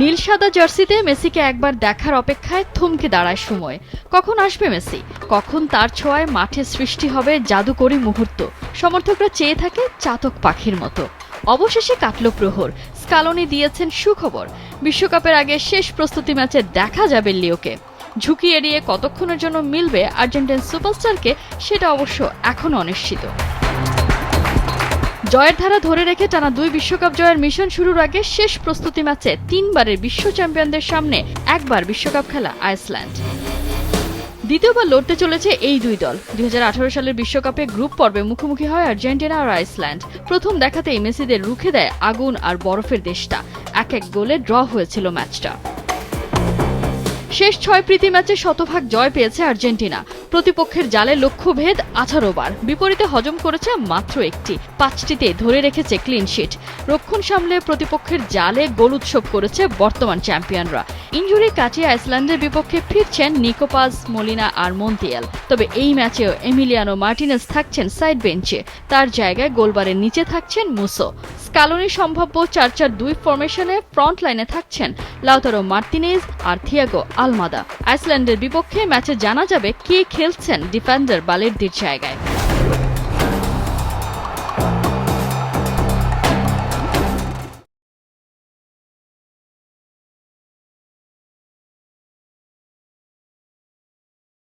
নীল সাদা জার্সিতে মেসিকে একবার দেখার অপেক্ষায় থমকে দাঁড়ায় সময়। কখন আসবে মেসি, কখন তার ছোঁয়ায় মাঠে সৃষ্টি হবে জাদুকরী মুহূর্ত। সমর্থকরা চেয়ে থাকে চাতক পাখির মতো। অবশেষে কাটল প্রহর। স্কালোনি দিয়েছেন সুখবর, বিশ্বকাপের আগে শেষ প্রস্তুতি ম্যাচে দেখা যাবে লিওকে। ঝুঁকি এড়িয়ে কতক্ষণের জন্য মিলবে আর্জেন্টাইন সুপারস্টারকে, সেটা অবশ্য এখনও অনিশ্চিত। জয়ের ধারা ধরে রেখে টানা 2 বিশ্বকাপ জয়ের মিশন শুরুর আগে শেষ প্রস্তুতি ম্যাচে 3বারের বিশ্ব চ্যাম্পিয়নদের সামনে একবার বিশ্বকাপ খেলা আইসল্যান্ড। দ্বিতীয়বার লড়তে চলেছে এই দুই দল। 2018 সালের বিশ্বকাপে গ্রুপ পর্বে মুখোমুখি হয় আর্জেন্টিনা আর আইসল্যান্ড। প্রথম দেখাতেই মেসিদের রুখে দেয় আগুন আর বরফের দেশটা। 1-1 গোলে ড্র হয়েছিল ম্যাচটা। শেষ 6 প্রীতি ম্যাচে শতভাগ জয় পেয়েছে আর্জেন্টিনা। প্রতিপক্ষের জালে লক্ষ্যভেদ 18 বার, বিপরীতে হজম করেছে মাত্র 1টি। 5টিতে ধরে রেখেছে ক্লিন শিট। রক্ষণ সামলে প্রতিপক্ষের জালে গোল উৎসব করেছে বর্তমান চ্যাম্পিয়নরা। ইনজুরি কাটিয়ে আইসল্যান্ডের বিপক্ষে ফিরছেন নিকো পাজ, মলিনা আর মন্তিয়াল। তবে এই ম্যাচেও এমিলিয়ানো মার্টিনেজ থাকছেন সাইড বেঞ্চে। তার জায়গায় গোলবারের নিচে থাকছেন মুসো। স্কালোনি সম্ভাব্য 4-4-2 ফরমেশনে ফ্রন্ট লাইনে থাকছেন লাউতারো মার্তিনেজ আর থিয়াগো আলমাদা। আইসল্যান্ডের বিপক্ষে ম্যাচে জানা যাবে কে খেলছেন ডিফেন্ডার বালেরদির জায়গায়।